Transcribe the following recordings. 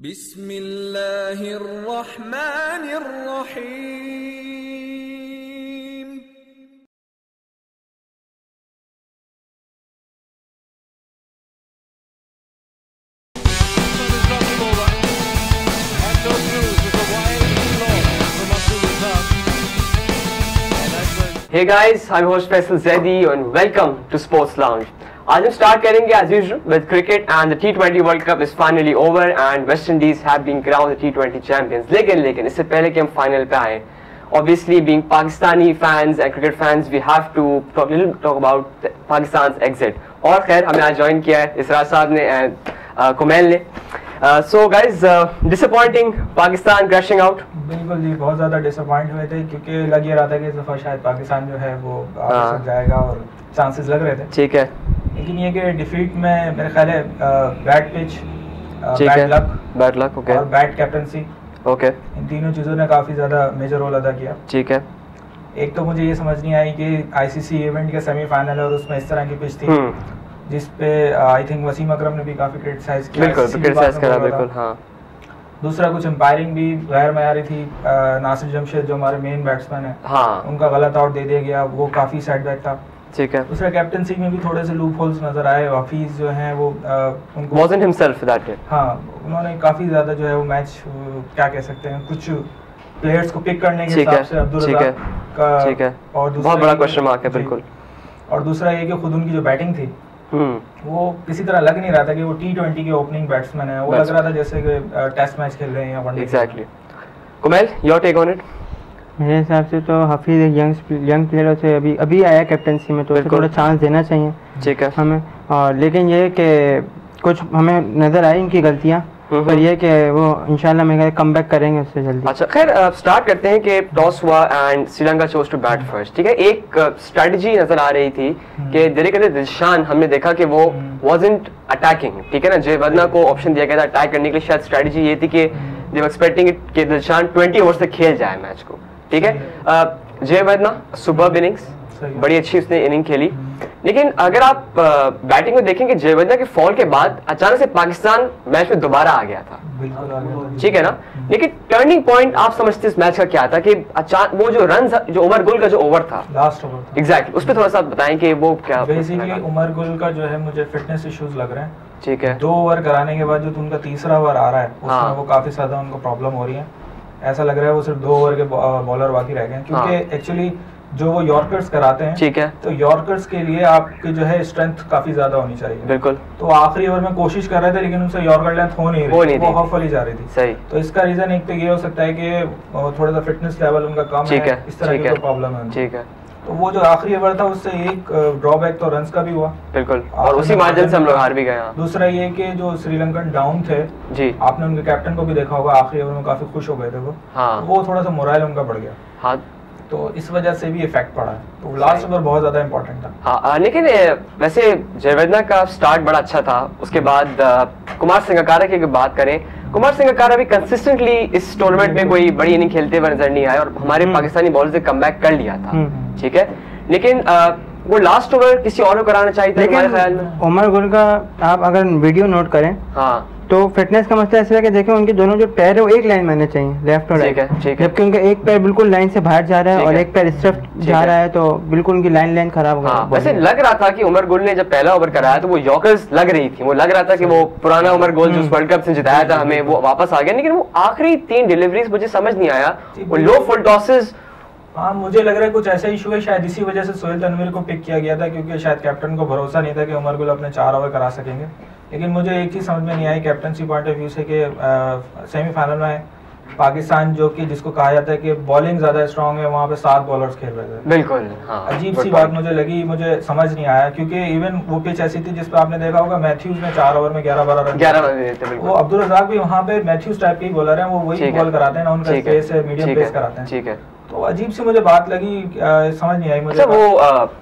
बिस्मिल्लाहिर्रहमानिर्रहीम। Hey guys, I'm host Faisal Zaidi and welcome to Sports Lounge. आज हम start करेंगे as usual with cricket and the T20 World Cup is finally over and West Indies have been crowned the T20 champions. लेकिन इससे पहले कि हम final पे आए, obviously being Pakistani fans and cricket fans, we have to talk about Pakistan's exit. और खैर हमें आज ज्वाइन किया है इसराज साहब ने and कुमैल ने. So guys, disappointing Pakistan crashing out. बिल्कुल जी, बहुत ज़्यादा डिसअपॉइंट हुए थे क्योंकि लग ये रहा था कि इस दफ़ा शायद पाकिस्तान जो है वो आगे तक जाएगा और चांसेस लग रहे थे. ठीक है. लेकिन ये कि डिफीट में मेरे ख्याल है bad pitch, bad luck okay, और बैड कैप्टनसी ओके, इन तीनों चीज़ों ने काफ़ी ज़्यादा मेजर रोल अदा किया. ठीक है. एक तो मुझे ये समझ नहीं आई कि आईसीसी इवेंट के सेमीफाइनल है और उसमें इस तरह की पिच थी जिस पे आई थिंक वसीम अकरम ने भी काफ़ी क्रिटिसाइज किया. बिल्कुल. हाँ. दूसरा कुछ एम्पायरिंग भी गैर मयारी थी. नासिर जमशेद जो हमारे मेन बैट्समैन है, हाँ, उनका गलत आउट दे दिया गया, वो काफ़ी सेटबैक था. ठीक है. दूसरा कैप्टनसी में भी थोड़े से लूप होल्स नजर आए. हफीज जो हैं वो उनको wasn't himself that day. हाँ, उन्होंने काफ़ी ज़्यादा जो है वो मैच क्या कह सकते हैं, कुछ प्लेयर्स को पिक करने के हिसाब से अब्दुल रज़ाक का, ठीक है, और बहुत बड़ा क्वेश्चन मार्क है. बिल्कुल. और दूसरा ये कि खुद उनकी जो बैटिंग थी वो किसी तरह लग नहीं रहा था कि वो T20 के ओपनिंग बैट्समैन है. वो लग रहा था जैसे कि टेस्ट मैच खेल रहे हैं या one day. Exactly. Kumail, your take on it. मेरे हिसाब से तो हफीज़ एक यंग प्लेयर से अभी आया कैप्टनसी में, तो उसे थोड़ा चांस देना चाहिए. ठीक है हमें. और लेकिन ये कि कुछ हमें नज़र आई इनकी गलतियाँ, पर ये कि वो इंशाल्लाह मैं कम बैक करेंगे उससे जल्दी. अच्छा, खैर स्टार्ट करते हैं कि टॉस हुआ and Sri Lanka chose to bat first. ठीक है. एक स्ट्रेटजी नजर आ रही थी कि दिलशान हमने देखा कि वो वाजंट अटैकिंग. ठीक है ना. जयवर्धना को ऑप्शन दिया गया था अटैक करने के लिए. शायद स्ट्रेटजी ये थी कि दे वर एक्सपेक्टिंग इट कि दिलशान 20 ओवर्स तक खेल जाए मैच को. ठीक है. जयवर्धना सुपर्ब इनिंग्स, बड़ी अच्छी उसने इनिंग खेली. लेकिन अगर आप बैटिंग में देखेंगे जयवर्धना के फॉल के बाद अचानक से पाकिस्तान मैच में दोबारा आ गया था. ठीक है ना. लेकिन टर्निंग पॉइंट आप समझते इस मैच का क्या था कि अचानक वो जो रन जो उमर गुल का जो ओवर था, लास्ट ओवर, एग्जैक्टली, उस पर थोड़ा सा बताएं कि वो क्या. बेसिकली उमर गुल का जो है मुझे फिटनेस इश्यूज लग रहे हैं. ठीक है. 2 ओवर कराने के बाद जो उनका तीसरा ओवर आ रहा है उसमें वो काफी ज्यादा उनको प्रॉब्लम हो रही है. ऐसा लग रहा है वो सिर्फ 2 ओवर के बॉलर बाकी रह गए हैं क्योंकि एक्चुअली जो वो यॉर्कर्स कराते हैं, ठीक है, तो यॉर्कर्स के लिए आपकी जो है स्ट्रेंथ काफी ज्यादा होनी चाहिए. बिल्कुल. तो आखिरी ओवर में कोशिश कर रहे थे लेकिन उनसे यॉर्कर लेंथ हो नहीं रही, वो हाफ वाली जा रही थी. सही. तो इसका रीजन एक तो ये हो सकता है कि थोड़ा सा फिटनेस लेवल उनका कम है, इस तरह की प्रॉब्लम है. ठीक है. तो वो जो आखिरी ओवर था उससे एक ड्रॉबैक तो रन्स का भी हुआ. बिल्कुल. और उसी मार्जिन से हम लोग हार भी गए. दूसरा ये कि जो श्रीलंकन डाउन थे जी, आपने उनके कैप्टन को भी देखा होगा, आखिरी ओवर में काफी खुश हो गए थे वो. वो थोड़ा सा मोरल उनका बढ़ गया. हाँ. तो इस वजह से भी इफेक्ट पड़ा है. तो लास्ट ओवर बहुत ज्यादा इंपॉर्टेंट था. हाँ, लेकिन वैसे जयवर्धना का स्टार्ट बड़ा अच्छा था. उसके बाद कुमार संगकारा की बात करें, कुमार संगकारा भी कंसिस्टेंटली इस टूर्नामेंट में कोई बड़ी इनिंग खेलते हुए नजर नहीं आए और हमारे पाकिस्तानी बॉलर्स ने कमबैक कर लिया था. ठीक है. लेकिन वो लास्ट ओवर किसी और को कराना चाहिए था हमारे ख्याल में. उमर गुल का आप अगर वीडियो नोट करें, हाँ, तो फिटनेस का मसला ऐसा है कि देखें उनके दोनों जो पैर है वो एक लाइन में आने चाहिए, लेफ्ट और राइट. जबकि उनका एक पैर बिल्कुल लाइन से बाहर जा रहा है और एक पैर इस तरफ जा रहा है, तो बिल्कुल उनकी लाइन खराब हो गई. वैसे लग रहा था कि उमर गुल ने जब पहला ओवर कराया तो वो यॉर्कर्स लग रही थी. वो लग रहा था कि वो पुराना उमर गुल जो वर्ल्ड कप से जिताया था हमें, वो वापस आ गया. लेकिन वो आखिरी 3 डिलीवरीज मुझे समझ नहीं आया. वो लो फुल टॉसेस. हाँ, मुझे लग रहा है कुछ ऐसा इशू है, शायद इसी वजह से सोहेल तनवीर को पिक किया गया था क्योंकि शायद कैप्टन को भरोसा नहीं था कि उमर गुल अपने 4 ओवर करा सकेंगे. लेकिन मुझे एक चीज़ समझ में नहीं आई कैप्टनसी पॉइंट ऑफ व्यू से कि सेमीफाइनल में पाकिस्तान जो कि जिसको कहा जाता है कि बॉलिंग ज़्यादा स्ट्रांग है, वहाँ पे 7 बॉलर्स खेल रहे थे. बिल्कुल. हाँ, अजीब सी बात मुझे लगी, मुझे समझ नहीं आया क्योंकि इवन वो पिच ऐसी थी जिसपे आपने देखा होगा मैथ्यूज ने 4 ओवर में 11-12 रन. वो अब्दुल रज़ाक भी वहाँ पे मैथ्यूज टाइप के ही बॉलर हैं, वो वही बॉल कराते हैं ना, उनका स्पेस है, मीडियम पेस कराते हैं. ठीक है. तो अजीब सी मुझे बात लगी, समझ नहीं आई मुझे। अच्छा वो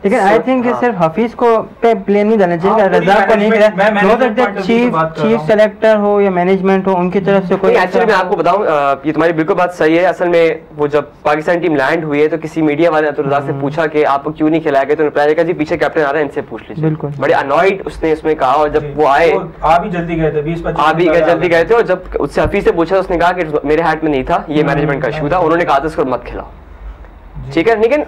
लेकिन आई थिंक सिर्फ हफीज को पे प्ले नहीं देना चाहिए, रज़ाक को नहीं किया, चीफ सेलेक्टर हो या मैनेजमेंट हो उनकी तरफ से कोई। एक्चुअली मैं आपको बताऊं, ये तुम्हारी बिल्कुल बात सही है। असल में वो जब पाकिस्तान टीम लैंड हुई है तो किसी मीडिया वाले ने रज़ाक से पूछा कि आपको क्यों नहीं खिलाया गया, तो रिप्लाई किया जी पीछे कैप्टन आ रहा है, इनसे पूछ लीजिए। बिल्कुल बड़े अनॉयड उसने इसमें कहा, और जब वो आए आप भी जल्दी गए थे, 20-25 आप भी जल्दी गए थे, और जब उससे हफीज से पूछा उसने कहा कि मेरे हाथ में नहीं था, ये मैनेजमेंट का इशू था, उन्होंने कहा था इसको मत खिलाओ, ठीक है। लेकिन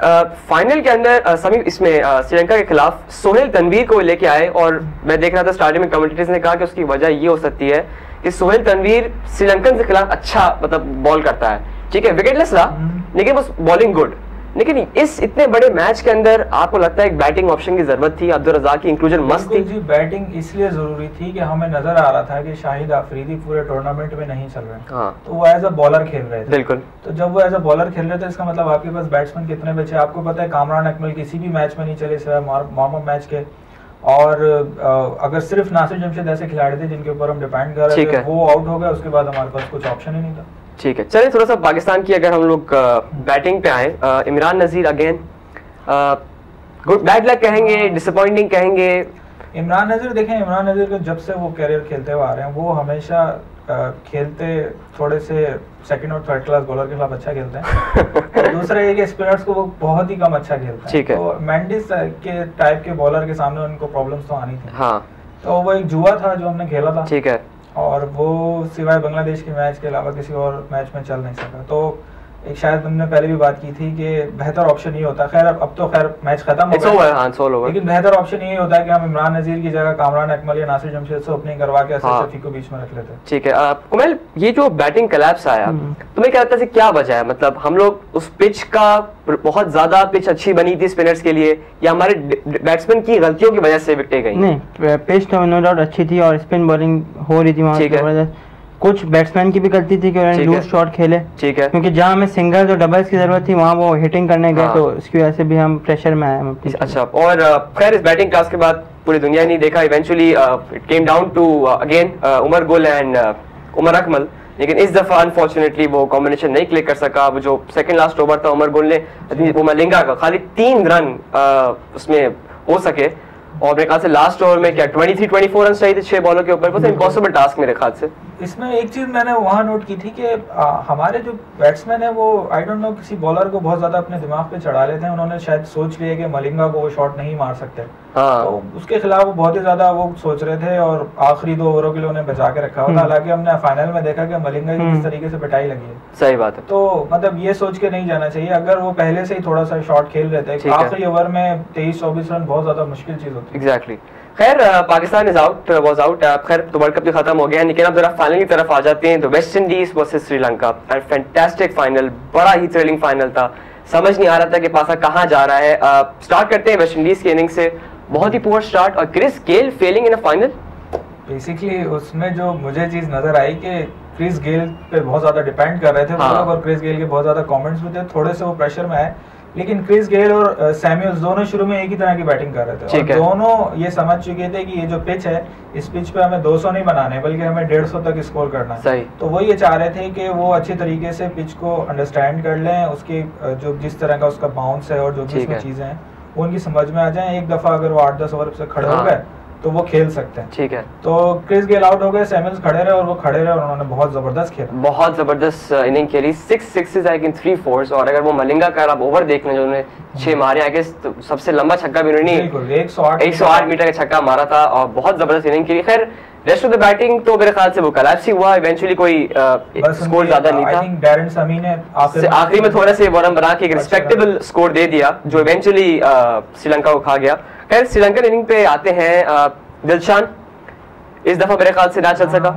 फाइनल के अंदर समीप इसमें श्रीलंका के खिलाफ सोहेल तनवीर को लेके आए, और मैं देख रहा था स्टार्टिंग में कमेंटेटर्स ने कहा कि उसकी वजह ये हो सकती है कि सोहेल तनवीर श्रीलंकन के खिलाफ अच्छा मतलब बॉल करता है, ठीक है, विकेटलेस रहा लेकिन बस बॉलिंग गुड। लेकिन इस इतने बड़े मैच के अंदर आपको लगता है एक बैटिंग ऑप्शन की जरूरत थी, अब्दुल रज़ाक की इंक्लूजन मस्त थी जी। बैटिंग इसलिए जरूरी थी कि हमें नजर आ रहा था कि शाहिद आफरीदी पूरे टूर्नामेंट में नहीं चल रहे हैं, हाँ। तो वो एज अ बॉलर खेल रहे थे। बिल्कुल। तो जब वो एज अ बॉलर खेल रहे थे इसका मतलब आपके पास बैट्समैन कितने बचे? आपको पता है कामरान अकमल किसी भी मैच में नहीं चले सिवाय वार्म अप मैच के, और अगर सिर्फ नासिर जमशेद ऐसे खिलाड़ी थे जिनके ऊपर हम डिपेंड कर रहे थे, वो आउट हो गए, उसके बाद हमारे पास कुछ ऑप्शन ही नहीं था। ठीक है, चलिए थोड़ा सा पाकिस्तान की अगर हम लोग बैटिंग पे आए, Imran Nazir again good bad luck कहेंगे, डिसअपॉइंटिंग कहेंगे? इमरान नज़ीर देखें, इमरान नज़ीर को जब से वो कैरियर खेलते हुए आ रहे हैं, वो हमेशा खेलते थोड़े से सेकंड और थर्ड क्लास बॉलर के खिलाफ अच्छा खेलते हैं। दूसरा ये कि स्पिनर्स को वो बहुत ही कम अच्छा खेलते हैं, तो मेंडिस के टाइप के बॉलर के सामने उनको प्रॉब्लम्स तो आनी थी। हाँ। तो वो एक जुआ था जो हमने खेला था, ठीक है, और वो सिवाय बांग्लादेश के मैच के अलावा किसी और मैच में चल नहीं सका। तो एक शायद तुमने पहले भी बात की थी कि बेहतर ऑप्शन ये होता, खैर अब तो खैर मैच खत्म हो गया, लेकिन बेहतर ऑप्शन ये होता है कि हम इमरान नज़ीर की जगह कामरान अकमल या नासिर जमशेद से ओपनिंग करवा के असद शफी को बीच में रख लेते। ठीक है, कुमैल ये जो बैटिंग कोलैप्स आया, तुम्हें क्या लगता है क्या वजह है? मतलब हम लोग उस पिच का बहुत ज्यादा पिच अच्छी बनी थी स्पिनर्स के लिए, या हमारे बैट्समैन की गलतियों की वजह से विकेटें गई? नहीं, पिच तो नो डाउट अच्छी थी और स्पिन बॉलिंग हो रही थी वहाँ। कुछ बैट्समैन की भी गलती थी कि उन्होंने लूज शॉट खेले, ठीक है, क्योंकि जहां हमें सिंगल्स और डबल्स की जरूरत थी वहां वो हिटिंग करने गए, तो उसकी वजह से भी हम प्रेशर में आए। अच्छा, और खैर इस बैटिंग क्लास के बाद पूरी दुनिया ने देखा, eventually it came down to again Umar Gul and Umar Akmal, लेकिन इस दफा अनफॉर्चुनेटली वो कॉम्बिनेशन नहीं क्लिक कर सका। वो जो सेकंड लास्ट ओवर था उमर गुल ने वो मलिंगा का खाली 3 रन उसमें हो सके, और मेरे ख्याल से लास्ट ओवर में क्या 23-24 रन चाहिए थे 6 बॉलों के ऊपर, वो इम्पॉसिबल टास्क मेरे ख्याल से। इसमें एक चीज मैंने वहां नोट की थी कि हमारे जो बैट्समैन है वो आई डोंट नो किसी बॉलर को बहुत ज्यादा अपने दिमाग पे चढ़ा लेते हैं, उन्होंने शायद सोच लिया कि मलिंगा को वो शॉट नहीं मार सकते, हाँ। तो उसके खिलाफ वो बहुत ही ज्यादा वो सोच रहे थे, और आखिरी 2 ओवरों के लिए उन्हें बचा के रखा हुआ था। हालांकि हमने फाइनल में देखा कि मलिंगा की किस तरीके से पिटाई लगी है। सही बात है। तो मतलब ये सोच के नहीं जाना चाहिए, अगर वो पहले से ही थोड़ा सा शॉट खेल रहे थे, आखिरी ओवर में 23-24 रन बहुत ज्यादा मुश्किल चीज होती है। एग्जैक्टली। खैर Pakistan is out, was out, खैर तो वर्ल्ड कप भी खत्म हो गया, लेकिन अब जरा फाइनल की तरफ आ जाते हैं। तो West Indies versus Sri Lanka, and fantastic final, बड़ा ही थ्रिलिंग फाइनल था, समझ नहीं आ रहा था कि पासा कहां जा रहा है। स्टार्ट करते हैं वेस्ट इंडीज की इनिंग से, बहुत ही पुअर स्टार्ट, और Chris Gayle failing in a final. Basically उसमें जो मुझे चीज नजर आई कि क्रिस गेल पे बहुत ज्यादा डिपेंड कर रहे थे वो लोग, और क्रिस गेल के बहुत ज्यादा कमेंट्स भी थे, थोड़े से वो प्रेशर में आए, लेकिन क्रिस गेल और सैमुअल्स दोनों शुरू में एक ही तरह की बैटिंग कर रहे थे, और दोनों ये समझ चुके थे कि ये जो पिच है, इस पिच पे हमें 200 नहीं बनाने बल्कि हमें 150 तक स्कोर करना है। तो वो ये चाह रहे थे कि वो अच्छे तरीके से पिच को अंडरस्टैंड कर लें, उसकी जो जिस तरह का उसका बाउंस है और जो भी चीजें हैं वो उनकी समझ में आ जाए। एक दफा अगर वो 8-10 ओवर से खड़े हो गए तो वो खेल सकते हैं, ठीक है। तो क्रिस गेल आउट हो गए, सैमुअल्स खड़े रहे, और वो खड़े रहे और उन्होंने बहुत जबरदस्त खेला, बहुत जबरदस्त इनिंग खेली, 6 सिक्सेस आई थिंक 3 फोर्स, और अगर वो मलिंगा का आप ओवर देख लें जो उन्होंने 6 मारे, आई गेस तो सबसे लंबा छक्का भी उन्होंने 108 मीटर का छक्का मारा था, और बहुत जबरदस्त इनिंग खेली। खैर रेस्ट ऑफ द बैटिंग तो मेरे ख्याल से वो कोलैप्स ही हुआ, इवेंचुअली कोई स्कोर ज्यादा नहीं था। आई थिंक डैरेन समी ने आखिरी में थोड़ा से वरम बना के एक रिस्पेक्टेबल स्कोर दे दिया जो इवेंचुअली श्रीलंका को खा गया। खैर श्रीलंकन इनिंग पे आते हैं, दिलशान इस दफा मेरे ख्याल से ना चल सका।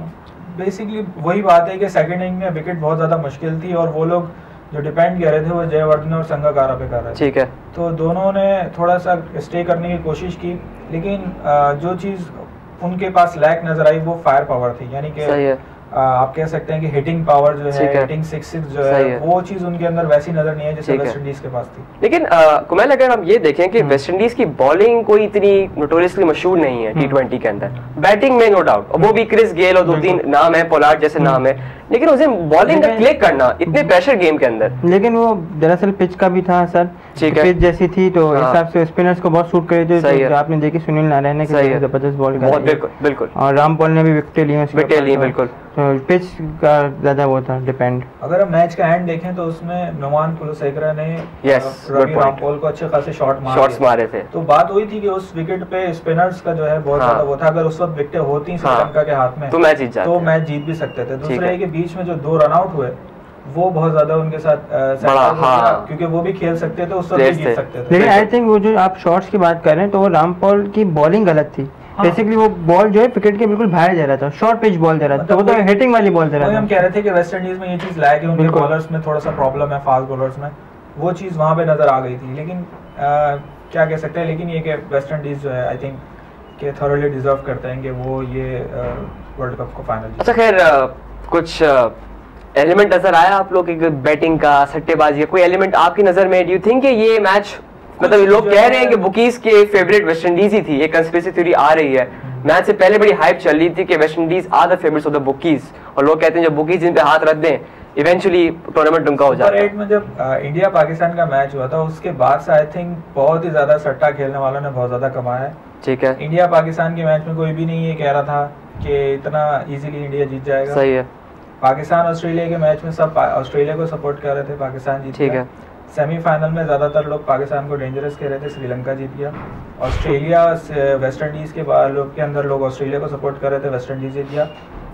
बेसिकली वही बात है कि सेकंड इनिंग में विकेट बहुत ज्यादा मुश्किल थी, और वो लोग जो डिपेंड कर रहे थे वो जयवर्धन और संगकारा पे कर रहे थे, ठीक है। तो दोनों ने थोड़ा सा स्टे करने की कोशिश की, लेकिन जो चीज उनके पास लैक नजर आई वो फायर पावर थी, यानी कि आप कह सकते हैं कि हिटिंग पावर जो है, हिटिंग सिक्सेस जो है, वो चीज उनके अंदर वैसी नजर नहीं है जैसे वेस्ट इंडीज के पास थी। लेकिन कुमैल अगर हम ये देखें कि वेस्ट इंडीज की बॉलिंग कोई इतनी नोटोरियसली मशहूर नहीं है T20 के अंदर, बैटिंग में नो डाउट, वो भी क्रिस गेल और 2-3 नाम है, पोलार्ड जैसे नाम है, लेकिन उसे बॉलिंग का क्लिक करना इतने प्रेशर गेम के अंदर, लेकिन वो दरअसल पिच का भी था सर, पिच जैसी थी तो हिसाब से स्पिनर्स को बहुत सूट करे थे। तो आपने देखी सुनील नारायण ने जबरदस्त बॉल कर, बिल्कुल, और राम पॉल ने भी विकेट ली, बिल्कुल। तो पिच का ज्यादा वो था डिपेंड। अगर हम मैच का एंड देखें तो उसमें नुमान कुलसेकरा ने रवि रामपोल को अच्छे खासे शॉट्स मारे थे। तो बात हुई थी कि उस विकेट पे स्पिनर्स का जो है बहुत ज्यादा वो था, अगर उस वक्त विकेटें होती श्रीलंका के हाथ में तो मैच जीत भी सकते थे। दूसरे के बीच में जो 2 रन आउट हुए वो बहुत ज्यादा उनके साथ क्योंकि वो भी खेल सकते थे, उस वक्त भी जीत सकते थे। लेकिन आई थिंक वो जो आप शॉट्स की बात कर रहे हैं तो वो रामपोल की बॉलिंग गलत थी। बेसिकली वो बॉल जो है विकेट के बिल्कुल बाहर जा रहा था, शॉर्ट पिच बॉल दे रहा था, तो वो तो हिटिंग वाली बॉल दे रहा था। हम कह रहे थे कि वेस्ट इंडीज में ये चीज लाया कि उनके बॉलर्स में थोड़ा सा प्रॉब्लम है, फास्ट बॉलर्स में, वो चीज वहां पे नजर आ गई थी। लेकिन क्या कह सकते हैं, लेकिन ये कि वेस्ट इंडीज जो है आई थिंक कि थोरली डिजर्व करते हैं कि वो ये वर्ल्ड कप को फाइनल। अच्छा खैर, कुछ एलिमेंट नजर आया आप लोग की बैटिंग का, सट्टेबाजी का, कोई एलिमेंट आपकी नजर में? डू यू थिंक ये मैच, मतलब लोग कह रहे हैं कि बुकीज के फेवरेट वेस्ट इंडीज ही थी, ये कंस्पिरेसी थ्योरी आ रही है, मैच से पहले बड़ी हाइप चल रही थी कि West Indies are the favourites of the bookies, और लोग कहते हैं जब बुकीज इन पे हाथ रख दें इवेंचुअली टूर्नामेंट उनका हो जाता है। में जब इंडिया पाकिस्तान का मैच हुआ था उसके बाद से आई थिंक बहुत ही ज्यादा सट्टा खेलने वालों ने बहुत ज्यादा कमाया है। ठीक है, इंडिया पाकिस्तान के मैच में कोई भी नहीं ये कह रहा था कि इतना इजीली इंडिया जीत जाएगा। सही है। पाकिस्तान ऑस्ट्रेलिया के मैच में सब ऑस्ट्रेलिया को सपोर्ट कर रहे थे, पाकिस्तान जीत गया। ठीक है। सेमीफाइनल में ज्यादातर लोग पाकिस्तान को डेंजरस कह रहे थे, श्रीलंका जीत गया। ऑस्ट्रेलिया वेस्ट इंडीज के लोग के अंदर लोग ऑस्ट्रेलिया को सपोर्ट कर रहे थे, वेस्ट इंडीज जीत गया।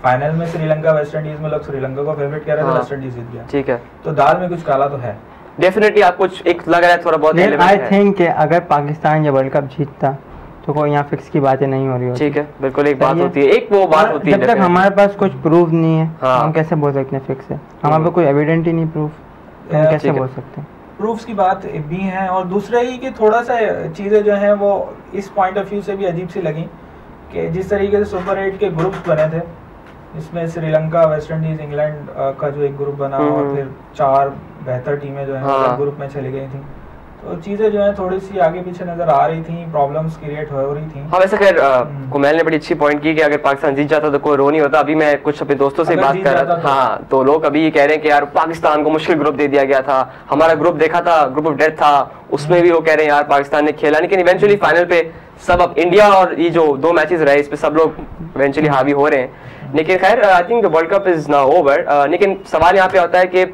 फाइनल में श्रीलंका वेस्ट इंडीज में लोग श्रीलंका को फेवरेट कर रहे थे, वेस्ट इंडीज जीत गया। ठीक है, तो दाल में कुछ काला तो है डेफिनेटली। आपको एक लग रहा है थोड़ा बहुत? आई थिंक अगर पाकिस्तान ये वर्ल्ड कप जीतता तो कोई यहाँ फिक्स की बातें नहीं हो रही होती। ठीक है, बिल्कुल एक बात होती है, एक वो बात होती है। जब तक हमारे पास कुछ प्रूफ नहीं है हम कैसे बोल सकते हैं फिक्स है? हमारे पास कोई एविडेंट ही नहीं प्रूफ, हम कैसे बोल सकते हैं? प्रूफ्स की बात भी है, और दूसरा ही कि थोड़ा सा चीज़ें जो हैं वो इस पॉइंट ऑफ व्यू से भी अजीब सी लगी कि जिस तरीके से सुपर 8 के ग्रुप्स बने थे, इसमें श्रीलंका, वेस्ट इंडीज, इंग्लैंड का जो एक ग्रुप बना और फिर 4 बेहतर टीमें जो हैं ग्रुप में चली गई थी, तो चीजें जो है थोड़ी सी आगे पीछे नजर आ रही थी, प्रॉब्लम्स क्रिएट हो रही थी। हाँ वैसे खैर कुमैल ने बड़ी अच्छी पॉइंट की कि अगर पाकिस्तान जीत जाता तो कोई रो नहीं होता। अभी मैं कुछ अपने दोस्तों से बात कर रहा था, हाँ, तो लोग अभी ये कह रहे हैं कि यार पाकिस्तान को मुश्किल ग्रुप दे दिया गया था, हमारा ग्रुप देखा था, ग्रुप ऑफ डेथ था, उसमें भी वो कह रहे हैं यार पाकिस्तान ने खेला, लेकिन इवेंचुअली फाइनल पे सब, अब इंडिया और ये जो 2 मैचेस रहे इस पे सब लोग इवेंचुअली हावी हो रहे हैं। लेकिन खैर I think the world cup is now over. लेकिन सवाल यहाँ पे आता है कि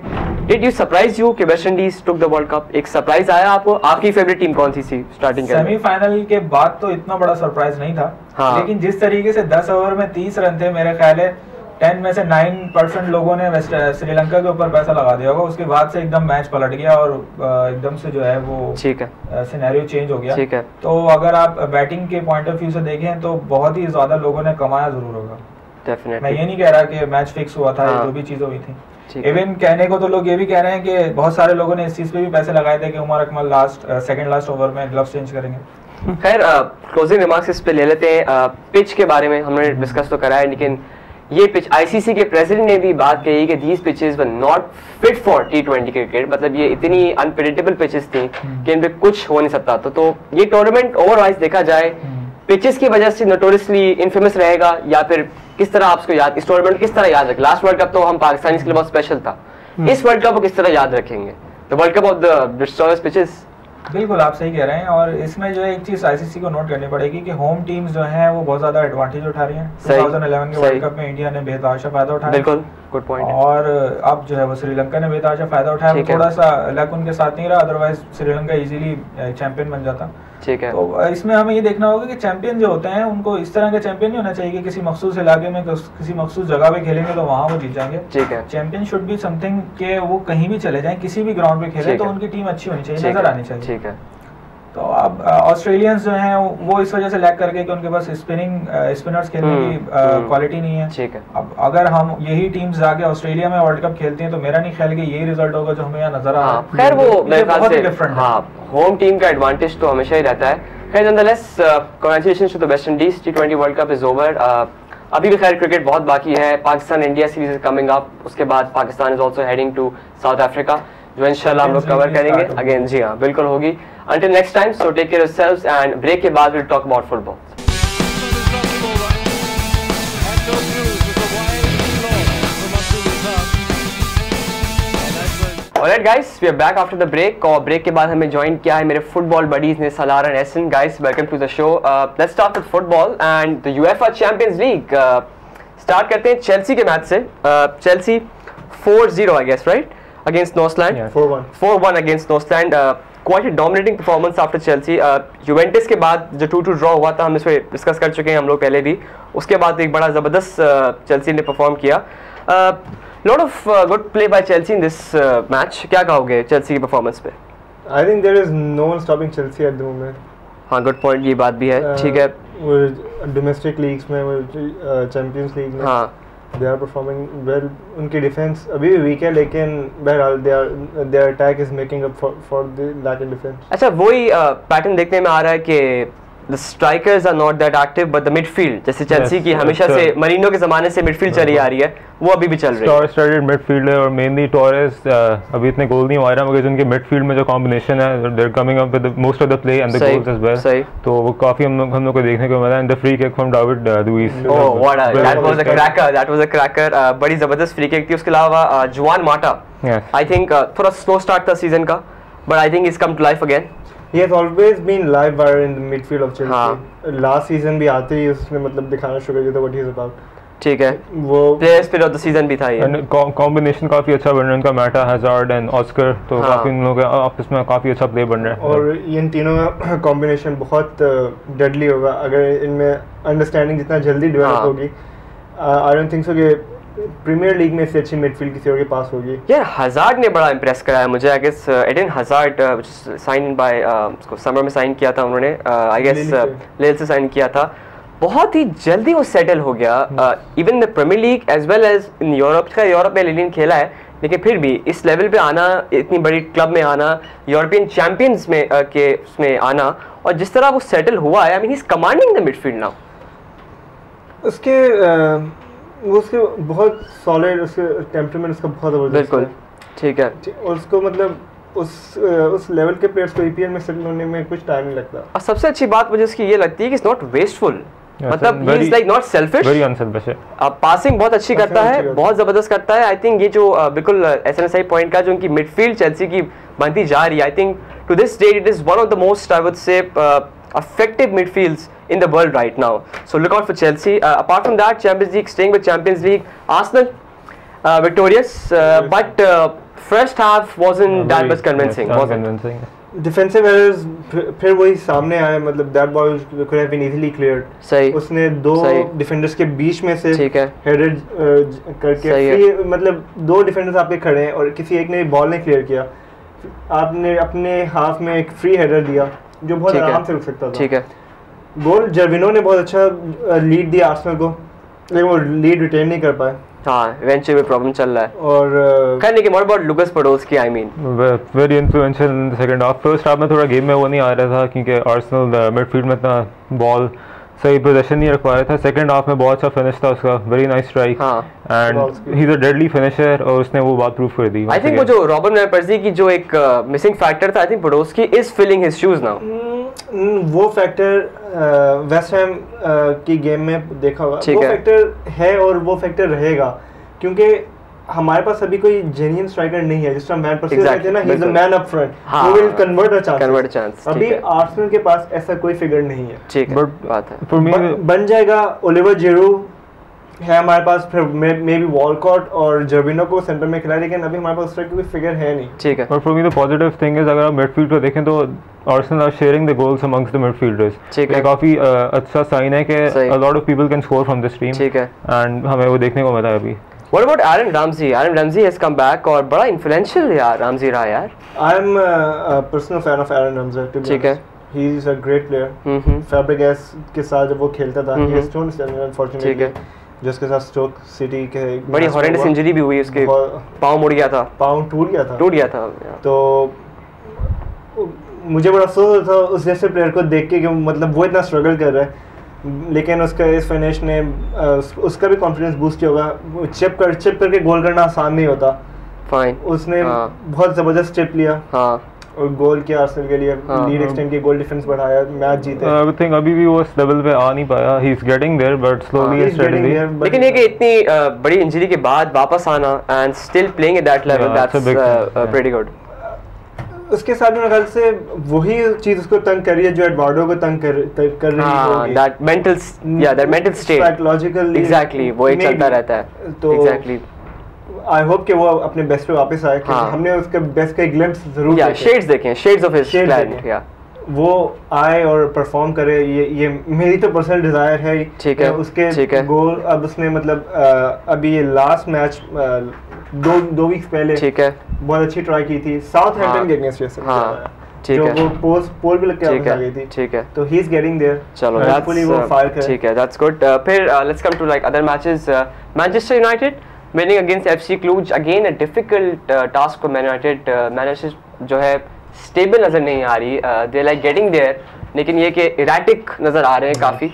डिड यू सरप्राइज यू कि West Indies took the world cup? एक सरप्राइज आया आपको? आपकी फेवरेट टीम कौन सी थी स्टार्टिंग के? सेमीफाइनल के बाद तो इतना बड़ा सरप्राइज नहीं था, हाँ। लेकिन जिस तरीके से 10 ओवर में 30 रन थे, मेरे ख्याल है 10 में से 9% लोगों ने श्रीलंका के ऊपर पैसा लगा दिया होगा। उसके बाद से एकदम मैच पलट गया और एकदम से जो है वो सिनेरियो चेंज हो गया। ठीक है, तो अगर आप बैटिंग के पॉइंट ऑफ व्यू से देखें तो बहुत ही ज्यादा लोगों ने कमाया जरूर होगा। डेफिनेटली, मैं ये नहीं कह रहा कि मैच फिक्स हुआ था, हाँ। जो भी चीजें हुई थी, इवन कहने को तो लोग ये भी कह रहे हैं कि बहुत सारे लोगों ने इस चीज पे भी पैसे लगाए थे कि Umar Akmal second last over में ग्लव्स चेंज करेंगे। खैर क्लोजिंग रिमार्क्स इस पे ले लेते हैं। पिच के बारे में हमने डिस्कस तो करा है, लेकिन ये पिच आईसीसी के प्रेसिडेंट ने भी बात कही कि these pitches were not fit for T20 cricket. मतलब ये इतनी अनप्रेडिक्टेबल पिचेस थी कि इन पे कुछ हो नहीं सकता। तो ये टूर्नामेंट ओवरवाइज देखा जाए पिचेस की वजह से नोटोरियसली इनफेमस रहेगा, या फिर किस तरह आपको याद, इस टूर्नामेंट किस तरह याद रखें? लास्ट वर्ल्ड कप तो हम पाकिस्तानी के लिए बहुत स्पेशल था, इस वर्ल्ड कप को किस तरह याद रखेंगे? The world cup of the destroyers pitches. बिल्कुल आप सही कह रहे हैं, और इसमें जो है एक चीज आईसीसी को नोट करनी पड़ेगी कि होम टीम्स जो हैं वो बहुत ज्यादा एडवांटेज उठा रही हैं। 2011 के वर्ल्ड कप में इंडिया ने बेतहाशा फायदा उठाया। बिल्कुल, गुड पॉइंट। और अब जो है वो श्रीलंका ने बेतहाशा फायदा उठाया, थोड़ा सा लक उनके साथ नहीं रहा, अदरवाइज श्रीलंका इजीली चैंपियन बन जाता। ठीक है, तो इसमें हमें ये देखना होगा कि चैंपियन जो होते हैं उनको इस तरह के चैंपियन नहीं होना चाहिए कि किसी मखसूस इलाके में किसी मखसूस जगह पे खेलेंगे तो वहां वो जीत जाएंगे। ठीक है, चैंपियन शुड बी समथिंग के वो कहीं भी चले जाएं, किसी भी ग्राउंड पे खेले तो उनकी टीम अच्छी होनी चाहिए, नजर आनी चाहिए। ठीक है, तो अब ऑस्ट्रेलियंस जो हैं वो इस वजह से लैग करके कि उनके पास स्पिनर्स खेलने की क्वालिटी नहीं है। ठीक है, अब अगर हम यही टीम्स जाके ऑस्ट्रेलिया में वर्ल्ड कप खेलते हैं तो मेरा नहीं ख्याल कि यही रिजल्ट होगा जो हमें यहाँ नजर आ रहा है। खैर वो बहुत ही डिफरेंट है। होम टीम का एडवांटेज तो हमेशा ही रहता है। खैर nonetheless congratulations to the West Indies, T20 world cup is over. अभी भी खैर क्रिकेट बहुत बाकी है, Pakistan India series is coming up, उसके बाद Pakistan is also heading to South Africa, जो इंशाल्लाह हम लोग कवर करेंगे अगेन। जी हाँ, बिल्कुल होगी। Until next time, so take care of yourselves, and break के बाद we'll talk about football. Alright guys, we are back after the break और ब्रेक के बाद हमें ज्वाइन किया है मेरे फुटबॉल बडीज ने Salar and Ehsan. Guys, welcome to the show. Let's start with football and the UEFA Champions League. Start करते हैं चेल्सी के मैच से. Chelsea 4-0 I guess, right? Against Northland. Yeah, 4-1. 4-1 against Northland. Quite a dominating performance after Chelsea. Juventus के बाद जो 2-2 draw हुआ था हम इस पे डिस्कस कर चुके हैं हम लोग पहले भी. उसके बाद एक बड़ा ज़बरदस्त Chelsea ने परफॉर्म किया. Lot of good play by Chelsea in this match. क्या कहोगे Chelsea की performance पे? I think there is no one stopping Chelsea at the moment. हाँ, good point, ये बात भी है. ठीक है. वो domestic leagues में, वो Champions League में. हाँ. They are performing well. उनकी defense अभी भी weak है लेकिन बहरहाल their attack is making up for the lack of defense. अच्छा, वही पैटर्न देखने में आ रहा है कि the strikers are not that active but the midfield जैसे चेल्सी की हमेशा से मरीनो के ज़माने से midfield चली आ रही है वो अभी भी चल रही है. Star-studded midfield है और mainly Torres अभी इतने गोल नहीं मारा मगर उनके midfield में जो combination है they're coming up with most of the play and the goals as well. सही. तो वो काफ़ी हम लोग को देखने को मिला and the free kick from David Luiz. Oh what a that was a cracker. That was a cracker. बड़ी ज़बरदस्त free kick थी. उसके अलावा जुआन माटा. I think थोड़ा slow start था season का but I think he's come to life again. He has always been live wire in the midfield of Chelsea. Last season भी आते ही उसने मतलब दिखाना शुरू कर दिया था what he is about. ठीक है. वो Player Spirit of the season भी था ये. And combination काफ़ी अच्छा बन रहा है उनका Mata, Hazard and Oscar तो काफ़ी उन लोगों के आपस में काफ़ी अच्छा प्ले बन रहा है. और इन तीनों का combination बहुत deadly होगा अगर इनमें understanding जितना जल्दी develop होगी. I don't think so कि प्रीमियर लीग में इससे अच्छी मिडफील्ड किसी और के पास होगी. यार हज़ार्ड ने बड़ा इम्प्रेस कराया मुझे. I guess Eden Hazard sign by उसको समर में साइन किया था उन्होंने. आई गेस लेल से साइन किया था. बहुत ही जल्दी वो सेटल हो गया. Even the Premier League as well as in Europe का. यूरोप में लिलियन खेला है लेकिन फिर भी इस लेवल पे आना, इतनी बड़ी क्लब में आना, यूरोपियन चैंपियंस में के उसमें आना और जिस तरह वो सेटल हुआ है. I mean he is commanding the midfield now. उसके वो उसके बहुत सॉलिड उसके टेम्परामेंट उसका बहुत ज़बरदस्त. बिल्कुल ठीक है. और उसको मतलब उस लेवल के प्लेयर्स को ईपीएल में सेटल होने में कुछ टाइम नहीं लगता. और सबसे अच्छी बात मुझे उसकी ये लगती है कि इट्स नॉट वेस्टफुल. मतलब he is like not selfish. Very unselfish है. पासिंग बहुत अच्छी करता है, बहुत जबरदस्त करता है. आई थिंक ये जो बिल्कुल ऐसा सही पॉइंट का जो उनकी मिडफील्ड चेल्सी की बनती जा रही है. I think to this day it is one of the most I would say effective midfields in the world right now. So look out for Chelsea. Apart from that, Champions League, staying with Champions League, Arsenal victorious, but first half wasn't that much convincing. Defensive errors फिर वही सामने आए. मतलब that ball could have been easily cleared. सही. उसने दो defenders के बीच में से हेडेड करके मतलब दो डिफेंडर्स आपके खड़े हैं और किसी एक ने बॉल नहीं क्लियर किया. आपने अपने हाफ में एक फ्री हेडर दिया जो बहुत आराम से रुक सकता था. ठीक है. गोल जर्विनो ने बहुत अच्छा लीड दिया आर्सेनल को लेकिन वो लीड रिटेन नहीं कर पाए. हाँ, इवेंचुअली प्रॉब्लम चल रहा है. और कहने के more about Lukas Podolski. I mean very influential in the second half. First half में थोड़ा गेम में वो नहीं आ रहा था क्योंकि आर्सेनल मिडफील्ड में इतना बॉल सही पोजीशन नहीं रख पाया था. सेकंड हाफ में बहुत अच्छा फिनिश था उसका. Very nice strike and he is a deadly finisher और उसने वो बात प्रूव कर दी. आई थिंक वो जो रॉबर्ट वैन पर्सी की जो एक मिसिंग फैक्टर था. I think Podolski is filling his shoes now. वो फैक्टर वेस्ट हैम की गेम में देखा होगा. वो फैक्टर है और वो फैक्टर रहेगा क्योंकि हमारे पास अभी कोई जेन्युइन स्ट्राइकर नहीं है. जिस तरह मैन पर्सी कहते हैं ना, he is the man up front, he will convert a chance. अभी आर्सेनल के पास ऐसा कोई फिगर नहीं है. ठीक है, बात है. फॉर मी बन जाएगा. ओलिवर जिरू है हमारे पास, फिर मे बी वॉलकॉट और जर्विनो को सेंटर में खिला, लेकिन अभी हमारे पास उस तरह की कोई फिगर है नहीं. ठीक है. और for me the positive thing is अगर आप मिडफील्ड को देखें तो Arsenal are sharing the goals amongst the midfielders. ठीक है. काफी अच्छा साइन है कि a lot of people can score from this team. ठीक है. एंड हमें वो देखने को मिला है अभी. What about Aaron Ramsey? Aaron Ramsey has come back और बड़ा influential यार Ramsey रहा यार. I am a personal fan of Aaron Ramsey. ठीक है. He is a great player. Fabregas के साथ जब वो खेलता था, he has shown unfortunately. ठीक है. जिसके साथ स्टोक सिटी के बड़ी हॉरेंडस इंजरी भी हुई उसके. पाँव मुड़ गया था. पाँव टूट गया था. तो मुझे बड़ा अफसोस था उस जैसे प्लेयर को देख के कि मतलब वो इतना स्ट्रगल कर रहा है लेकिन उसका इस फिनिश ने उसका भी कॉन्फिडेंस बूस्ट किया होगा. चिप करके गोल करना आसान नहीं होता. फाइन. उसने बहुत ज़बरदस्त स्टेप लिया. हाँ. और गोल किया आर्सेनल के लिए, लीड एक्सटेंड की, गोल डिफरेंस बढ़ाया, मैच जीते। आई थिंक अभी भी वो इस लेवल पे आ नहीं पाया, he is getting there but slowly and steadily. लेकिन ये कि इतनी बड़ी इंजरी के बाद वापस आना and still playing at that level, that's pretty good. उसके साथ मेरे ख्याल से वही चीज उसको तंग कर रही है जो एडवार्डो को तंग कर रही है, that mental state, psychologically, exactly वो एक चलता रहता है। तो एग्जैक्टली आई होप कि वो अपने बेस्ट पे वापस आए, क्योंकि हमने उसके बेस्ट का एक ग्लिम्प्स जरूर देखे, शेड्स देखे, शेड्स ऑफ हिज टैलेंट, या वो आए और परफॉर्म करे। ये मेरी तो पर्सनल डिजायर है। ठीक है, उसके गोल अब उसने मतलब अभी ये लास्ट मैच दो वीक्स पहले, ठीक है, बहुत अच्छी ट्राई की थी साउथहैम्पटन के अगेंस्ट, ठीक है, जो पोल भी लग के आ गई थी, ठीक है, तो ही इज गेटिंग देयर। चलो होपफुली वो फायर करे, ठीक है, दैट्स गुड। फिर let's come to like other matches. Manchester United winning against FC Cluj, again a difficult task for Man United. Manchester जो है स्टेबल नजर नहीं आ रही, they like getting there, लेकिन ये कि erratic नजर आ रहे हैं काफी।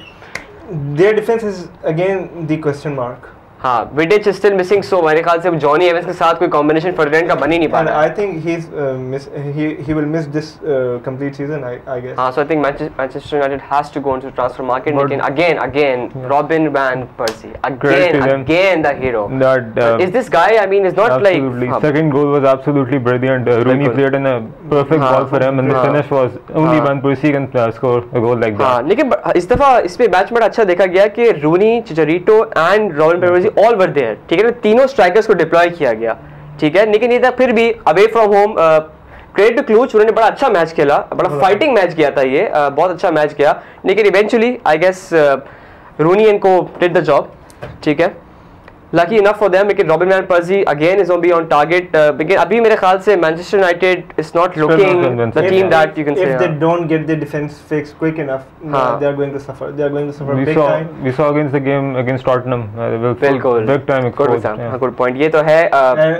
Their defense is again the question mark. हाँ, विडिच इज स्टिल मिसिंग, सो मेरे ख्याल से जॉनी एवंस के साथ कोई कॉम्बिनेशन फर्डिनेंड का बन ही नहीं पा रहा। I think he will miss this complete season, I guess. हाँ, so I think Manchester United has to go into transfer market. लेकिन again Robin van Persie, again the hero. Is this guy? I mean, it's not absolutely. like second goal was absolutely brilliant. Rooney played in a perfect ball for him, and the finish was only van Persie can score a goal like that. हाँ, लेकिन इस दफा इसमें match बड़ा अच्छा देखा गया कि Rooney, Chicharito and Robin Persie all over there, ठीक है ना, तीनों स्ट्राइकर्स को डिप्लॉय किया गया, ठीक है। लेकिन ये था फिर भी away from home, credit to Klose, उन्होंने बड़ा अच्छा मैच खेला, बड़ा फाइटिंग मैच किया था ये, बहुत अच्छा मैच किया, लेकिन इवेंचुअली आई गेस रूनी इनको डिड द जॉब, ठीक है, lucky enough for them, because Robin van Persie again is going to be on target, because अभी मेरे ख्याल से Manchester United is not looking the team that you can say. If they don't get the defense fixed quick enough, they are going to suffer. They are going to suffer big time. We saw against the game against Tottenham, बिल्कुल big time exposed. Good point. ये तो है.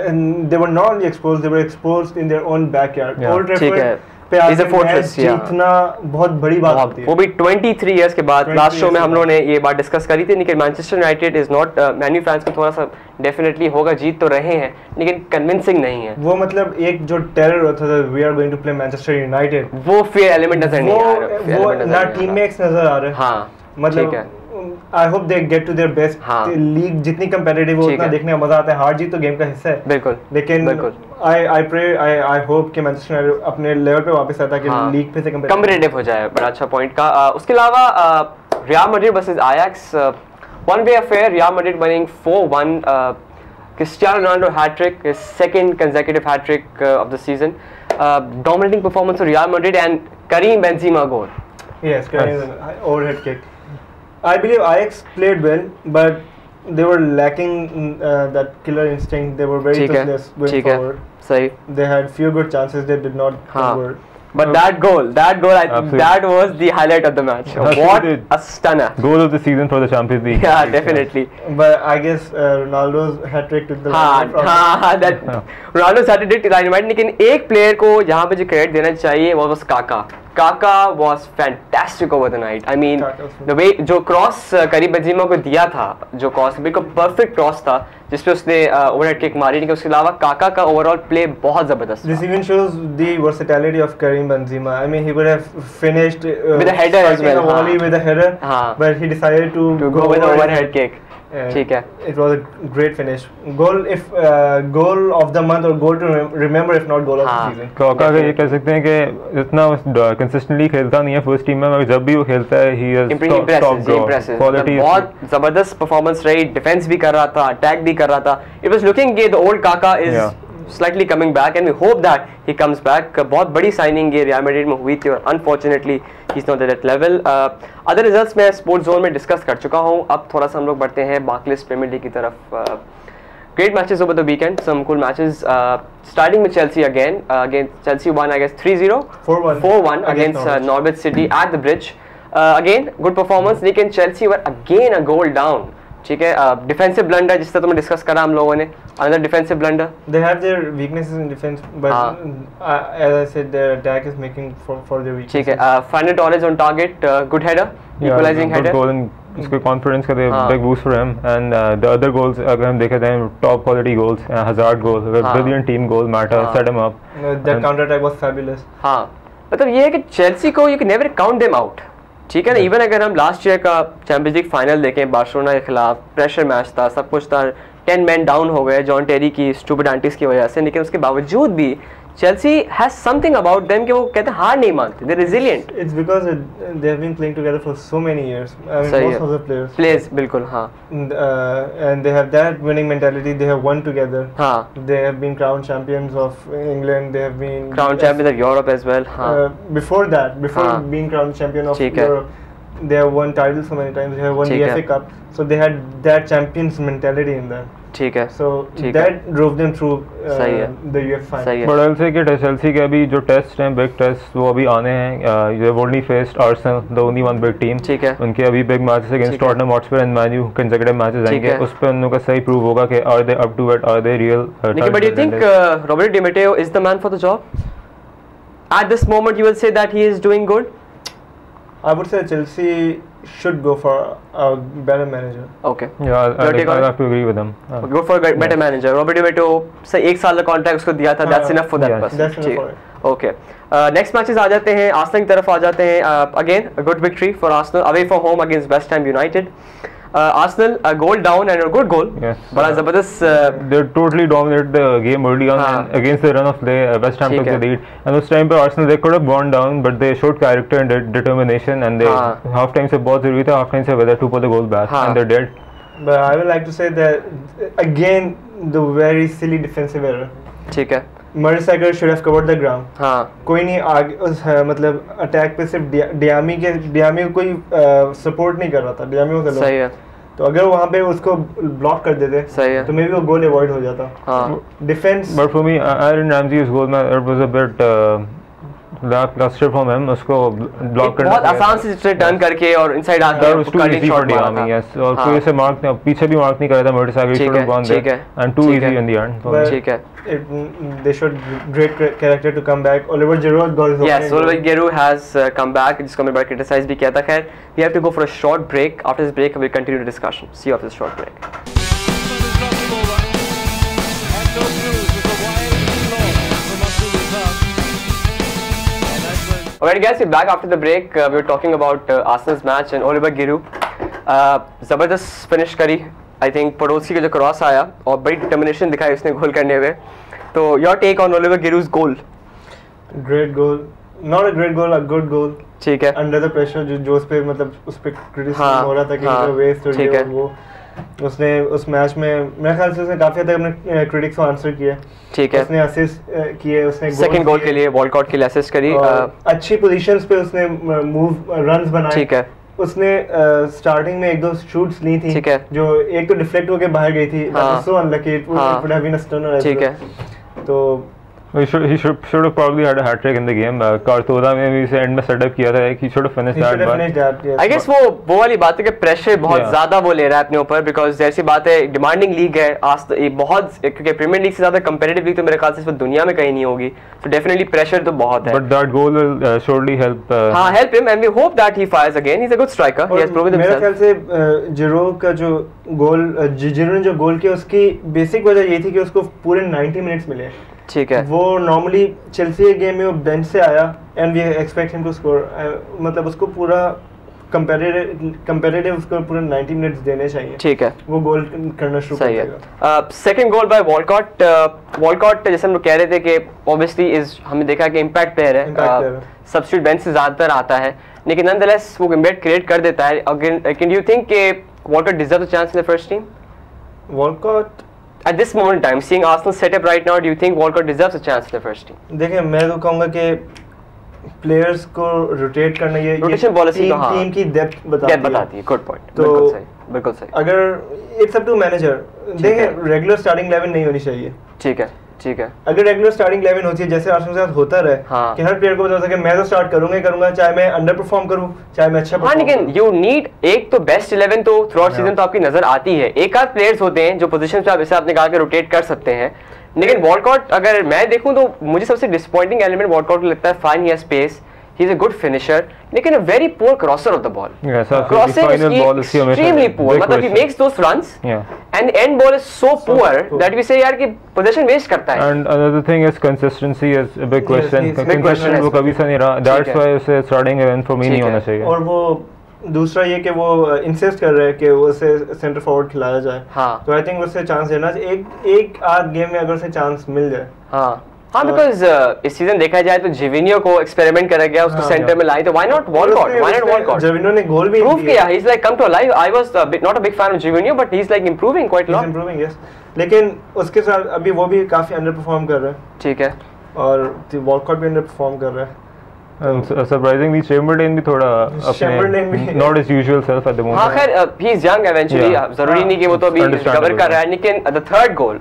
And they were not only exposed; they were exposed in their own backyard. Old Trafford is a fortress, जीतना बहुत बड़ी बात होती है। वो भी 23 इयर्स के बाद। लास्ट शो में हम लोगों ने ये बात डिस्कस करी थी, लेकिन Manchester United is not, man you fans को थोड़ा सा डेफिनेटली होगा, जीत तो रहे हैं लेकिन कन्विंसिंग नहीं है। वो मतलब एक जो टेरर होता था, we are going to play Manchester United, वो फियर एलिमेंट नजर नहीं आ रहा, वो ना टीममेट्स नजर आ रहे हैं। हाँ, मतलब I hope they get to their best. League जितनी कंपेटिटिव हो उतना देखने में मजा आता है, हार जीत तो गेम का हिस्सा है, बिल्कुल, लेकिन आई होप कि मैनचेस्टर यूनाइटेड अपने लेवल पे वापस आता है कि लीग पे से कंपेटिटिव हो जाए। बड़ा अच्छा पॉइंट का। उसके अलावा real Madrid versus Ajax, one way affair, real Madrid winning 4-1, Cristiano Ronaldo hat-trick, his second consecutive hat-trick of the season, dominating performance of Real Madrid, and Karim Benzema goal. Yes, Karim overhead kick. I believe Ajax played well, but they were lacking that killer instinct. They were very toothless going forward. सही. They had few good chances, they did not convert. But that goal, I think that was the highlight of the match. What a stunner! Goal of the season for the Champions League. Yeah, definitely. But I guess Ronaldo's hat-trick took the that Ronaldo's hat-trick did dynamite. लेकिन एक player को यहाँ पे जो credit देना चाहिए वो was Kaka was fantastic over the night. I mean, the way जो क्रॉस करीम बेंजेमा को दिया था, जो क्रॉस बिल्कुल परफेक्ट क्रॉस था, जिसपे उसने ओवरहेड किक मारी, लेकिन उसके अलावा काका का ओवरऑल प्ले बहुत जबरदस्त। This even shows the versatility of Karim Benzema. I mean, he could have finished with a header as well. A volley with a header, but he decided to go with an overhead kick. ठीक है, it was a great finish. Goal of the month or goal to remember, if not goal of the season. काका का ये कह सकते हैं कि इतना कंसिस्टेंटली खेलता नहीं है फर्स्ट टीम में, मगर जब भी वो खेलता है he is top draw. Quality बहुत जबरदस्त परफॉर्मेंस रही, डिफेंस भी कर रहा था, अटैक भी कर रहा था. It was looking कि the old Kaka is slightly coming back, and we hope that he comes back. बहुत बड़ी साइनिंग ये रियल मैड्रिड में हुई थी, और unfortunately he is not at that level. Other results मैं स्पोर्ट्स जोन में डिस्कस कर चुका हूँ. अब थोड़ा सा हम लोग बढ़ते हैं बार्कलेस प्रीमियर लीग की तरफ. Great matches over the weekend, some cool matches. Starting with Chelsea again Chelsea won, I guess 3-0, 4-1 against Norwich City at the Bridge. Again good performance, लेकिन Chelsea were again a goal down. ठीक है, defensive blunder जिस तरह तुमने discuss करा हम लोगों ने, another defensive blunder. They have their weaknesses in defense, but as I said, their attack is making for their weaknesses. ठीक है, Fernando Torres on target, good header, equalizing header. Good goal, and उसके confidence का big boost for him and the other goals अगर हम देखे थे top quality goals, hazard goal, brilliant team goal, matter set him up, that counter attack was fabulous. हां मतलब ये है कि चेल्सी को you can never count them out, ठीक है ना। इवन अगर हम लास्ट ईयर का चैंपियंस लीग फाइनल देखें, बार्सिलोना के खिलाफ प्रेशर मैच था, सब कुछ था, 10 मैन डाउन हो गए जॉन टेरी की स्टूपिड एंटिक्स की वजह से, लेकिन उसके बावजूद भी Chelsea has something about them कि वो कहते हैं हार नहीं मानते, they're resilient. It's because they have been playing together for so many years. I mean, most of the players. बिल्कुल हाँ. And they have that winning mentality. They have won together. हाँ. They have been crowned champions of England. They have been crowned champions of Europe as well. हाँ. Before being crowned champion of Europe, they have won titles so many times. They have won the FA Cup. So they had that champions mentality in them. ठीक है. So that drove them through the UEFA final. But I'll say कि Chelsea के अभी जो test हैं, big test वो अभी आने हैं. They've only faced Arsenal, the only one big team. ठीक है. उनके अभी big matches against Tottenham Hotspur and man you consecutive matches आएंगे. उस पे उनका सही प्रूव होगा कि are they up to it, are they real. But you think Roberto Di Matteo is the man for the job? At this moment, you will say that he is doing good. I would say Chelsea should go for a better manager. Okay. Yeah, I have to agree with them. Go for a better manager. Roberto Di Matteo से 1 साल का contract उसको दिया था. That's enough for that person. That's enough for it. Okay. Next matches आ जाते हैं. Arsenal की तरफ आ जाते हैं. Again, a good victory for Arsenal away from home against West Ham United. Arsenal a goal down and a good goal. Yes. बड़ा जबरदस्त. They totally dominated the game early on and against the run of play. West Ham took the lead. And उस time पे Arsenal they could have gone down, but they showed character and determination. And they half time से बहुत जरूरी था, half time से whether to put the goal back, and they did. But I would like to say that again the very silly defensive error. ठीक है. Mertesacker should have covered the ground. हाँ. कोई नहीं आगे उस मतलब अटैक पे सिर्फ डियामी को कोई सपोर्ट नहीं कर रहा था. डियामी को सही है. तो अगर वहाँ पे उसको ब्लॉक कर देते सही है तो मे बी वो गोल अवॉइड हो जाता. हाँ. Defence but for me Aaron Ramsey's goal में it was a bit lackluster from him. उसको ब्लॉक करना बहुत आसान से जिसने टर्न करके और इनसाइड आके कटिंग शॉट मारा था. यस और कोई ऐसे मार्क नहीं पीछे भी मार्क नहीं कर रहा था. Mertesacker should have gone there and too easy in the end. ठीक है. They showed great character to come back. Oliver Giroud got his Yes, Oliver Giroud has come back. जिसको मैं बड़ा क्रिटिसाइज भी किया था. खैर we have to go for a short break. After this break we'll continue the discussion. See you after this short break. Alright guys, we're back after the break. We were talking about Arsenal's match and Oliver Giroud. ज़बरदस्त finish करी. I think पड़ोसी का जो cross आया और बड़ी determination दिखाई उसने गोल करने में. तो your take on Oliver Giroud's goal? Great goal. Not a great goal, a good goal. ठीक है. Under the pressure जो उस पे मतलब उस पे क्रिटिसिज्म हो रहा था कि वो वेस्ट हो गया. वो उसने उस मैच में मेरे ख्याल से उसने काफी हद तक अपने क्रिटिक्स को आंसर किया. ठीक है. उसने असिस्ट किए, उसने सेकंड गोल के लिए वॉलकॉट के लिए असिस्ट करी. अच्छी पोजीशंस पे उसने मूव रन्स बनाए. ठीक है. उसने स्टार्टिंग में 1-2 शूट्स ली थी. ठीक है. जो एक तो डिफ्लेक्ट होके बाहर गई थी. So unlucky. It would have been a stunner. ठीक है. तो he should have probably had a hat trick in the game. Cartola में भी इसे end में setup किया था. He should have finished that. Yes. I guess वो वाली बात है कि प्रेशर बहुत ज़्यादा वो ले रहा है अपने ऊपर because जैसी बात है डिमांडिंग लीग है. आज बहुत क्योंकि प्रीमियर लीग से ज़्यादा कंपेटिटिव लीग तो मेरे ख्याल से इस दुनिया में कहीं नहीं होगी. So definitely प्रेशर तो बहुत है. But that goal will surely help. हाँ help him and we hope that he fires again. He's a good striker. He has proven himself. मेरे ख्याल से जिरोड का जो गोल जिरोड ने जो गोल किया उसकी बेसिक वजह ये थी कि उसको पूरे 90 मिनट्स मिले. ठीक है. वो नॉर्मली चेल्सी के गेम में वो बेंच से आया and we expect him to score. मतलब उसको पूरा कंपैरेटिव उसको पूरे 90 मिनट्स देने चाहिए. ठीक है. वो गोल करना शुरू कर देगा. सेकंड गोल बाय वॉलकॉट जैसे हम लोग कह रहे थे कि ऑब्वियसली इज हमने देखा कि इम्पैक्ट प्लेयर है. सब्स्टिट्यूट बेंच से ज्यादातर आता है लेकिन नॉनदलेस वो इम्पैक्ट क्रिएट कर देता है. कैन यू थिंक कि Walcott deserve the chance in the first team? Walcott At this moment in time, seeing Arsenal set up right now, do you think Walcott deserves a chance in the first team? देखिए मैं तो कहूँगा कि players को rotate करना ये rotation policy तो team की डेप्थ बताती है. Good point. तो बिल्कुल सही. अगर इट्स अप टू मैनेजर. देखिए रेगुलर स्टार्टिंग 11 नहीं होनी चाहिए. ठीक है. ठीक है. अगर रेगुलर स्टार्टिंग 11 होती है जैसे आर्सेनल के साथ होता रहे कि हर प्लेयर को पता सके मैं तो स्टार्ट करूंगा चाहे मैं अंडर परफॉर्म करूं चाहे मैं अच्छा परफॉर्म. लेकिन यू नीड एक तो बेस्ट 11 तो थ्रू आउट सीजन तो आपकी नजर आती है. एक आध प्लेयर्स होते हैं जो पोजीशन पे आप जैसे आपने कहा कि रोटेट कर सकते हैं. लेकिन वॉलकॉट अगर मैं देखूं तो मुझे सबसे डिसअपॉइंटिंग एलिमेंट वॉलकॉट को लगता है fine he has space. He's a good finisher, लेकिन a very poor crosser of the ball. Yes, crossing is extremely poor. मतलब he makes those runs, and the end ball is so poor that we say यार कि possession waste करता है. And another thing is consistency is a big question. Consistent वो कभी से नहीं रहा. That's why उसे starting event for me नहीं होना चाहिए. और वो दूसरा ये कि वो इंसिस्ट कर रहे हैं कि उसे सेंटर फॉरवर्ड खिलाया जाए. तो आई थिंक उसे चांस देना एक आध गेम में अगर उसे चांस मिल जाए. हाँ, बिकॉज इस सीजन देखा जाए तो जिविनियो को एक्सपेरिमेंट करा गया, उसको सेंटर में लाई, तो व्हाई नॉट वॉलकॉट? जिविनियो ने गोल भी प्रूव किया. He is like come to life. I was not a big fan of Jivinio, but he is like improving quite lot. Improving, yes. लेकिन उसके साथ अभी वो भी काफी अंडर परफॉर्म कर रहा है. ठीक है. और वॉलकॉट भी अंडर परफॉर्म कर रहा है. Surprisingly, Chamberlain भी थोड़ा अपने not his usual self at the moment. हाँ, खैर he is young eventually. जरूरी नहीं कि वो तो अभी कवर कर रहा है. लेकिन the third goal,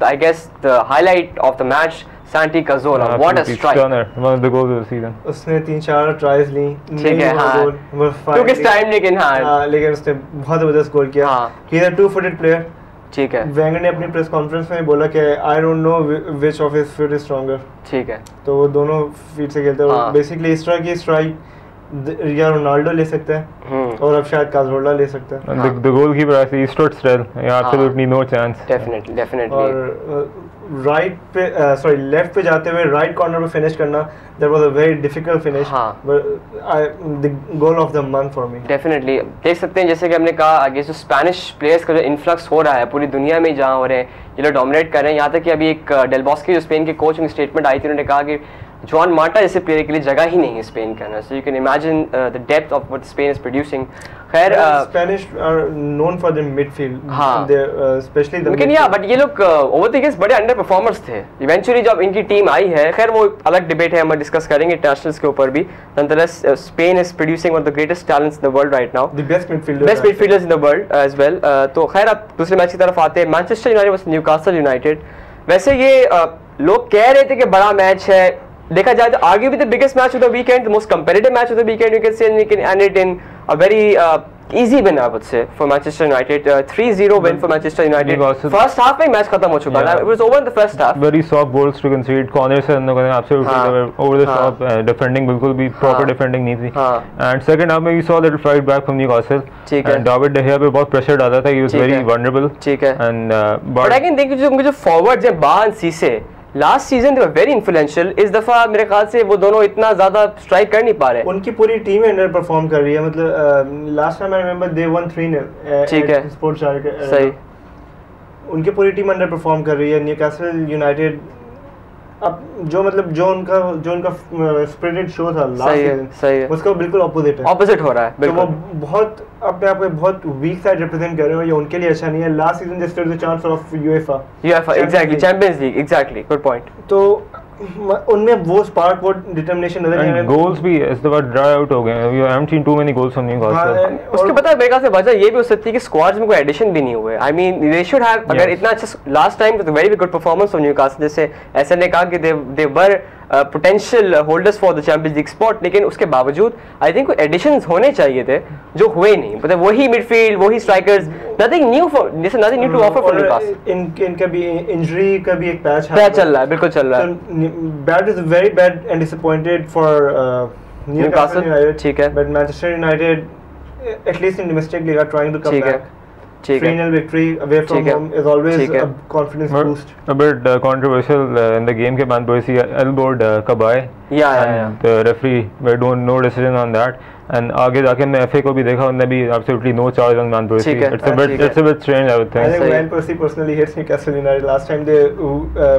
I guess the highlight of the match, Santi Cazorla, what a strike! One of the goals of the season. उसने 3-4 ट्राइज ली. ठीक है, हाँ. took his time, लेकिन हाँ. लेकिन उसने बहुत जबरदस्त गोल किया. He is a two-footed player. ठीक है. वेंगर ने अपनी प्रेस कॉन्फ्रेंस में बोला कि I don't know which of his feet is stronger. ठीक है. तो वो दोनों फीट से खेलते हैं. बेसिकली इस तरह की स्ट्राइक या रोनाल्डो ले सकते हैं और अब शायद काजोर्ला ले सकते हैं. The goalkeeper actually stood still. Absolutely no chance. Definitely. और राइट पे लेफ्ट पे जाते हुए राइट कॉर्नर पे फिनिश करना, that was a very difficult finish. the goal of the month for me. Definitely. देख सकते हैं जैसे कि हमने कहा आगे जो स्पेनिश प्लेयर्स का जो इन्फ्लक्स हो रहा है पूरी दुनिया में जहाँ हो रहे हैं, ये लोग डोमिनेट कर रहे हैं. यहाँ तक कि अभी एक डेल बॉस्के जो स्पेन के कोच, उनकी स्टेटमेंट आई थी, उन्होंने कहा कि जॉन मार्टा जैसे प्लेयर के लिए जगह ही नहीं है स्पेन का ना. So you can imagine the depth of what Spain is producing. खैर Spanish are known for their midfield. Especially the लेकिन या बट ये लोग ओवर द इयर्स बड़े अंडर परफॉर्मर्स थे. इवेंचुअली जब इनकी टीम आई है, खैर वो अलग डिबेट है, हम डिस्कस करेंगे इंटरनेशनल्स के ऊपर भी. Nonetheless Spain is producing one of the greatest talents in the world right now. The best midfielders in the world as well. तो खैर अब दूसरे मैच की तरफ आते हैं. Manchester United versus Newcastle United. वैसे ये लोग कह रहे थे कि बड़ा मैच है. देखा जाए तो arguably the biggest match of the weekend, the most competitive match of the weekend, you can say, and you can end it in a very easy win, I would say, for Manchester United. 3-0 win for Manchester United. First half में match खत्म हो चुका था. It was over in the first half. Very soft goals to concede. Corners से अंदर absolutely over the top. Defending बिल्कुल भी proper defending नहीं थी. And second half में we saw a little fight back from Newcastle. And David De Gea पे बहुत pressure डाला था. He was very vulnerable. ठीक है. And but I can think जो forward जब बाहर सीसे last season they were very influential. इस दफा मेरे ख्याल से वो दोनों इतना ज्यादा स्ट्राइक कर नहीं पा रहे. उनकी पूरी टीम अंडर परफॉर्म कर रही है. मतलब last time I remember they one 3-0. ठीक है. स्पोर्ट्स सही. उनकी पूरी टीम अंडर परफॉर्म कर रही है. न्यूकासल यूनाइटेड अब जो उनका स्पिरिटेड शो था लास्ट सीजन, उसका बिल्कुल ऑपोजिट हो रहा है. तो वो बहुत अपने आप में बहुत वीक साइड रिप्रेजेंट कर रहे हो. ये उनके लिए अच्छा नहीं है. Last season they stood the chance of UEFA exactly, champions league. Exactly, good point. तो उनमें वो स्पार्क, वो डिटरमिनेशन नजर नहीं आ रहा. गोल्स भी इस दफा ड्राई आउट हो गए. We haven't seen too many goals from Newcastle. उसके पता है मेरे ख्याल से वजह ये भी हो सकती है कि स्क्वाड्स में कोई एडिशन भी नहीं हुए. I mean they should have, अगर इतना अच्छा लास्ट टाइम तो very good performance of Newcastle. जैसे ऐसा ने कहा कि they were potential holders for the Champions League spot, लेकिन उसके बावजूद आई थिंक कोई एडिशंस होने चाहिए थे जो हुए नहीं. मतलब वही मिडफील्ड, वही स्ट्राइकर्स, नथिंग न्यू फॉर जैसे nothing new to offer for Newcastle. इनका भी इंजरी का भी एक पैच चल रहा है. बिल्कुल चल रहा है. Bad is very bad and disappointed for Newcastle United. ठीक है. But Manchester United at least in domestic league are trying to come back. 3-0 victory away from home is always a confidence boost. A bit controversial in the game के बाद Boise elbowed Kabay. Yeah. The referee made no decision on that. And आगे जाके मैं FA को भी देखा, उन्होंने भी absolutely no charge on Van Persie. It's a bit strange, I would think. I think Van Persie personally hates Newcastle United. Last time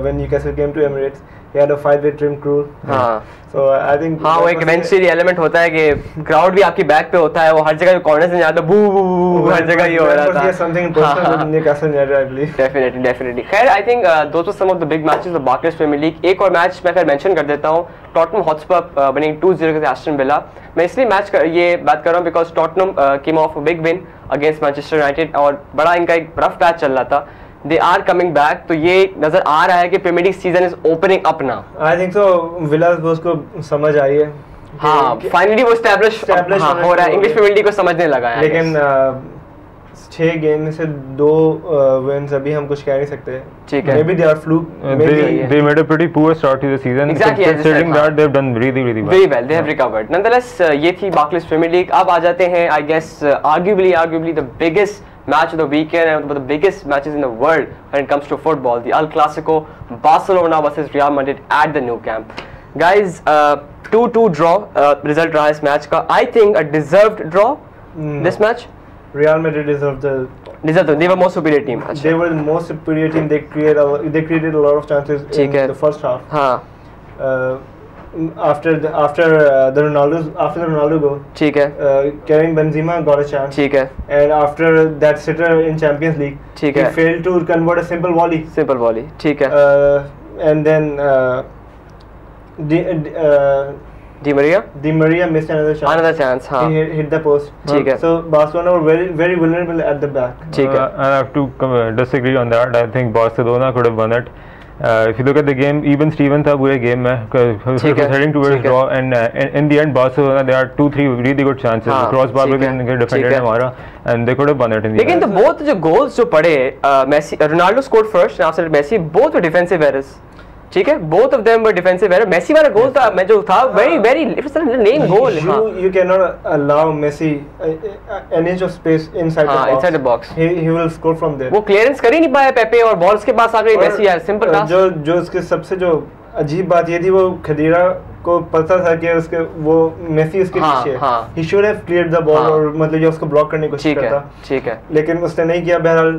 when Newcastle came to Emirates, he had a fight with Tim Krul. So I think वो एक eventually element होता है कि crowd भी आपकी back पे होता है. वो हर जगह कॉर्नर से जाता बू हर जगह ही हो रहा था. Something personal with Newcastle United, I believe. Definitely. खैर I think those were some of the big matches of Barclays Premier League. एक और मैच मैं फिर मेंशन कर देता हूँ. टॉटनहम हॉटस्पर winning 2-0 के एस्टन विला. मैं इसलिए ये बात कर रहा हूँ because Tottenham came of a big win against Manchester United और बड़ा इनका एक रफ पैच चल रहा था. They are coming back, तो ये नजर आ रहा है कि Premier League season is opening up now. I think so. Villas Boas को समझ आई है. हाँ, फाइनली वो एस्टैब्लिश हो रहा है. इंग्लिश प्रीमियर लीग को समझने लगा है. लेकिन 6 गेम में से 2 विन्स, अभी हम कुछ कह नहीं सकते। ठीक है, maybe they are fluke, they made a pretty poor start to the season. Exactly, considering that they've done really well, they have recovered. Nonetheless, ये थी Barclays Premier League। अब आ जाते हैं I guess arguably the biggest match of the weekend and one of the biggest matches in the world when it comes to football, the El Clasico, Barcelona versus Real Madrid at the Nou Camp. Guys, 2-2 draw result रहा इस match का। I think a deserved draw this match. Real Madrid deserved they were more superior team. They were the most superior team. They created a lot of chances in the first half. हाँ. After the Ronaldo goal. ठीक है. Karim Benzema got a chance. ठीक है. And after that sitter in Champions League, ठीक he है. failed to convert a simple volley. ठीक है. And then Di Maria missed another chance. हाँ. He hit the post. ठीक है. So Barcelona were very vulnerable at the back. ठीक है. I have to disagree on that. I think Barcelona could have won it. If you look at the game, even Steven था पूरे game में, was heading towards draw, and in the end Barcelona they had 2-3 really good chances. Crossbar भी इनके defender ने मारा, and they could have won it in the end. लेकिन तो both जो goals जो पड़े, Messi, Ronaldo scored first, and after Messi, both were defensive errors. ठीक है, both of them were defensive error. Messi वाला गोल था, मैं जो था very it was a lame goal. You cannot allow Messi an inch of space inside the box. Inside the box. He will score from there. वो clearance कर ही नहीं पाया पेपे, और बॉल्स के पास आ गई मेसी यार, सिंपल था। जो उसके सबसे जो अजीब बात ये थी, वो खदीरा को पता था कि उसके वो मेसी उसके पीछे है। He should have cleared the ball, और मतलब ये उसको ब्लॉक करने की कोशिश करता। ठीक है। लेकिन उसने नहीं किया। बहरहाल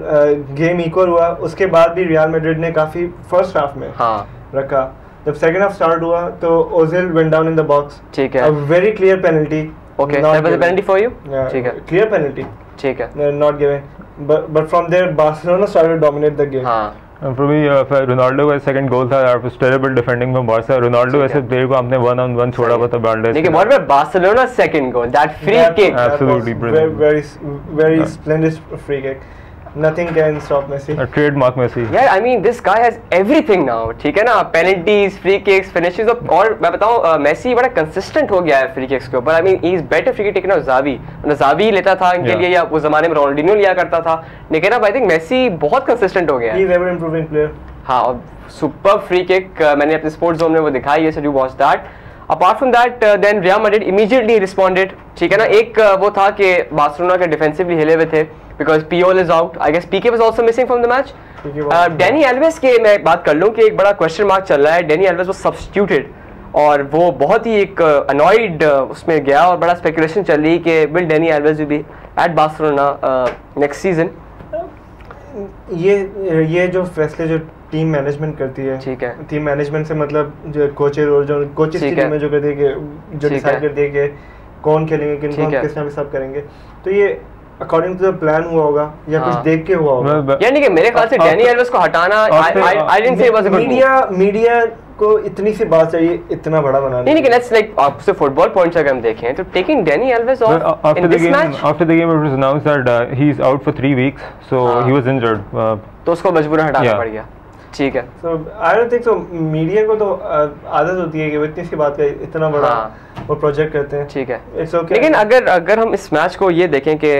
गेम इक्वल हुआ। उसके बाद भी रियल मैड्रिड ने काफी फर्स्ट हाफ में रखा। जब सेकंड हाफ स्टार्ट हुआ तो Ozil went down in the box. ठीक है। A very clear penalty. Okay, that was a penalty for you. ठीक है, क्लियर पेनल्टी। ठीक है, not given, but from there Barcelona started to dominate the game. हां, for me Ronaldo का second goal था, that was terrible defending from Barca. Ronaldo ऐसे player को आपने 1-on-1 छोड़ा हुआ था बाल्डेस। लेकिन what about Barcelona second goal, that free kick, absolutely brilliant, very splendid free kick. Nothing can stop Messi. A trademark Messi. Yeah, I mean this guy has everything now. ठीक है ना, penalties, free kicks, finishes, और मैं बताऊँ Messi बड़ा consistent हो गया है free kicks के ऊपर। I mean he is better free kick taker now Xavi. Xavi लेता था इनके लिए, या उस जमाने में रोनाल्डिनो लिया करता था। लेकिन अब I think मेसी बहुत consistent हो गया है। He is ever improving player. हाँ, और superb free kick मैंने अपने sports zone में वो दिखाई है, so you watch that. Apart from that, then Real Madrid immediately responded. ठीक है ना, एक वो था कि बार्सिलोना के डिफेंसिवली हिले हुए थे because Puyol is out. I guess PK was also missing from the match. Dani Alves के मैं बात कर लूँ कि एक बड़ा क्वेश्चन मार्क चल रहा है। Dani Alves was substituted और वो बहुत ही एक annoyed उसमें गया, और बड़ा स्पेकुलेशन चल रही कि will Dani Alves will be at Barcelona next season. ये जो फैसले जो टीम मैनेजमेंट करती है, ठीक है, टीम मैनेजमेंट से मतलब जो कोचेस और जो कोचेस की टीम में जो कहते हैं कि जो डिसाइड करते हैं कि कौन खेलेंगे, किन को किस टाइम सब करेंगे, तो ये अकॉर्डिंग टू द प्लान हुआ होगा या कुछ देख के हुआ होगा। यानी कि मेरे ख्याल से डैनी एल्वेस को हटाना, I didn't say it was a good media को इतनी सी बात चाहिए इतना बड़ा बनाने। नहीं, लेकिन लेट्स लाइक आपसे फुटबॉल पॉइंट्स अगर हम देखें तो taking Dani Alves off in this match, after the game it was announced that he is out for 3 weeks, so he was injured, तो उसको मजबूरन हटाना पड़ गया। ठीक है, so I don't think so. Media को तो आदत होती है कि वो इतनी सी बात का इतना बड़ा वो प्रोजेक्ट करते हैं। ठीक है, इट्स ओके। लेकिन अगर हम इस मैच को ये देखें कि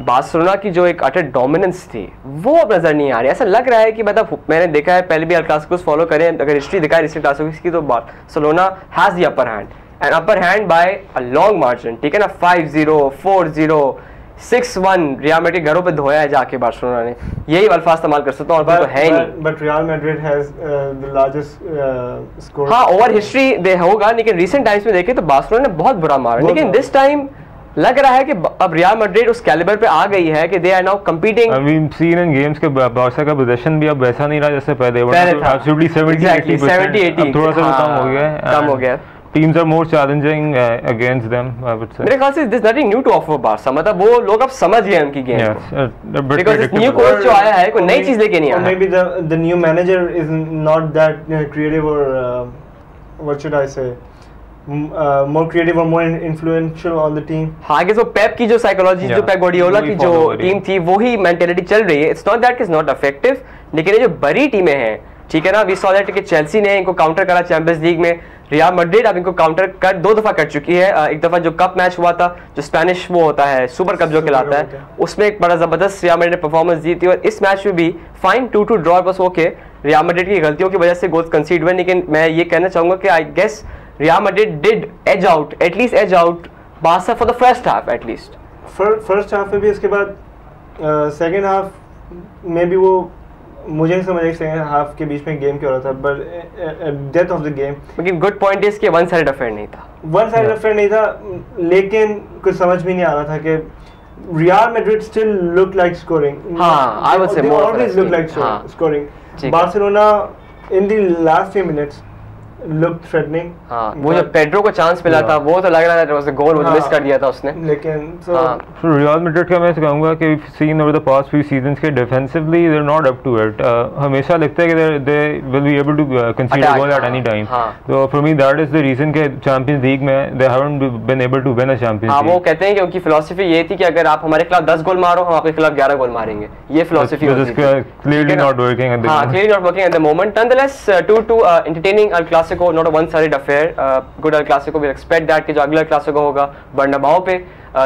बार्सिलोना की जो एक अटर डोमिनेंस थी वो अब नजर नहीं आ रही। ऐसा लग रहा है कि मतलब मैंने देखा है, पहले भी एल क्लासिकोस फॉलो करें, अगर हिस्ट्री दिखाए रिसेंट क्लासिकोस की, तो Barcelona has the upper hand, and upper hand by a long margin. ठीक है ना, 5-0, 4-0, 6-1 रियल मैड्रिड घरों पे धोया है जाके बार्सिलोना ने। यही अल्फाज इस्तेमाल कर सकता हूं, और तो है ही नहीं। But real Madrid has the largest score. हां, ओवर हिस्ट्री दे होगा, लेकिन रीसेंट टाइम्स में देखें तो बार्सिलोना ने बहुत बुरा मारा। लेकिन दिस टाइम लग रहा है कि अब रियल मैड्रिड उस कैलिबर पे आ गई है कि they are now competing. I mean seen in games के बार्सा का पोजीशन भी अब वैसा नहीं रहा जैसे पहले था। एब्सोल्युटली 70-80%, थोड़ा सा कम हो गया है, कम हो गया। Teams are more challenging against them, I would say. मेरे ख्याल से there's nothing new to offer Barca, मतलब वो लोग अब समझ गए उनकी गेम को, because this new coach जो आया है कोई नई चीज लेके नहीं आया। Maybe the new manager is not that creative or what should I say, more creative or more influential on the team. हाँ, कि वो पेप की जो साइकोलॉजी, जो पेप गार्डियोला की जो टीम थी, वही मेंटालिटी चल रही है। It's not that it's not effective, लेकिन ये जो बड़ी टीमें हैं, ठीक है ना, वी सॉ दैट कि चेल्सी ने इनको काउंटर करा चैंपियंस लीग में, रियल मैड्रिड अब इनको काउंटर कर 2 दफा कर चुकी है। एक दफा जो कप मैच हुआ था, जो स्पेनिश वो होता है सुपर कप जो कहलाता है, उसमें एक बड़ा जबरदस्त रियल मैड्रिड ने परफॉर्मेंस दी थी, और इस मैच में भी फाइन 2-2 ड्रॉ बस ओके रियल मैड्रिड की गलतियों की वजह से गोल्स कंसीड हुए। लेकिन मैं ये कहना चाहूंगा कि I guess Real Madrid did edge out Barca for the first half at least. First half में भी, इसके बाद सेकेंड हाफ में भी वो मुझे नहीं समझ सेकंड हाफ के बीच में गेम क्या हो रहा था, but death of the game. लेकिन गुड पॉइंट इज कि वन साइडेड अफेयर नहीं था, लेकिन कुछ समझ भी नहीं आ रहा था कि real Madrid still look like scoring. I would से मोर always look like scoring. Barcelona in the last few minutes looked threatening. वो जो पेड्रो को चांस मिला था वो तो लग रहा था उसने गोल मिस कर दिया था उसने। लेकिन रियल मैड्रिड का मैं कहूंगा कि seen over the past few seasons के defensively they are not up to it. हमेशा लगता है कि they will be able to concede a goal at any time. तो for me that is the reason कि चैंपियंस लीग में they haven't been able to win a Champions League. वो कहते हैं कि उनकी फिलॉसफी ये थी कि अगर आप हमारे खिलाफ 10 गोल मारो हम आपके खिलाफ 11 गोल मारेंगे। ये फिलॉसफी होती है। Clearly not working at the moment. Nonetheless 2-2 entertaining El Clasico, not a one sided affair. Good El Clasico, we expect that कि जो अगला क्लासिको होगा बर्नाबाओ पे,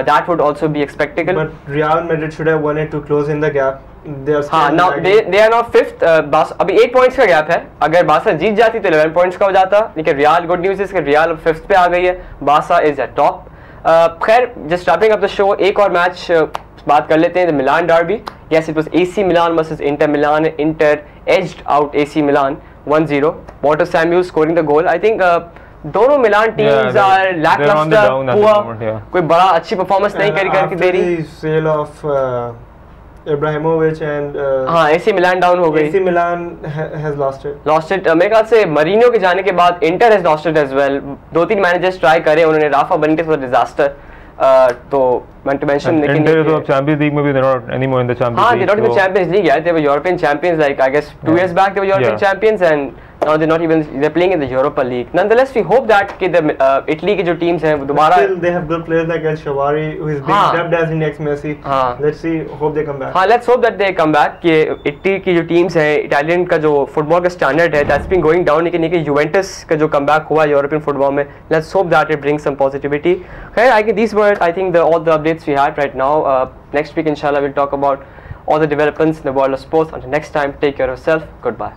that would also be expectable. But Real Madrid should have won it to close in the gap. Now they are now 5th. अभी 8 points का gap है। अगर Barca जीत जाती तो 11 पॉइंट्स का हो जाता। लेकिन रियल, गुड न्यूज़ है कि रियल 5th पे आ गई है, बार्सा इज एट टॉप। खैर just wrapping up the show, एक और मैच बात कर लेते हैं, the Milan derby. Yes, it was AC Milan versus Inter Milan. Inter edged out AC Milan 1-0. Walter Samuel scoring the goal. I think दोनों मिलान teams are lacklustre, कोई बड़ा अच्छी परफॉर्मेंस नहीं करके दे रही। Sell off Ibrahimovic and AC Milan down हो गई। AC Milan has lost it. मेरे ख्याल से मरीनो के जाने के बाद Inter has lost it as well. 2-3 managers try करे उन्होंने, राफा बेनिटेज वाज डिजास्टर। तो मैं टू मेंशन, लेकिन तो अब चैंपियंस लीग में भी they not anymore in the Champions League. They not in the Champions League यार, they were European champions like I guess 2 years back they were European champions and now they're not even, they're playing in the Europa League. Nonetheless we hope that कि the Italy के जो teams हैं वो दोबारा, they have good players like El Shaarawy who is being dubbed as the next Messi. Let's see, hope they come back. let's hope that they come back। कि Italy की जो teams हैं, Italian का जो football का standard है that's been going down, लेकिन ये यूवेंटस का जो कमबैक हुआ यूरोपियन फुटबॉल में, let's hope that it brings some positivity। खैर I think these were all the updates we had right now. Next week inshallah we'll talk about all the developments in the world of sports. Until next time, take care of yourself. Goodbye.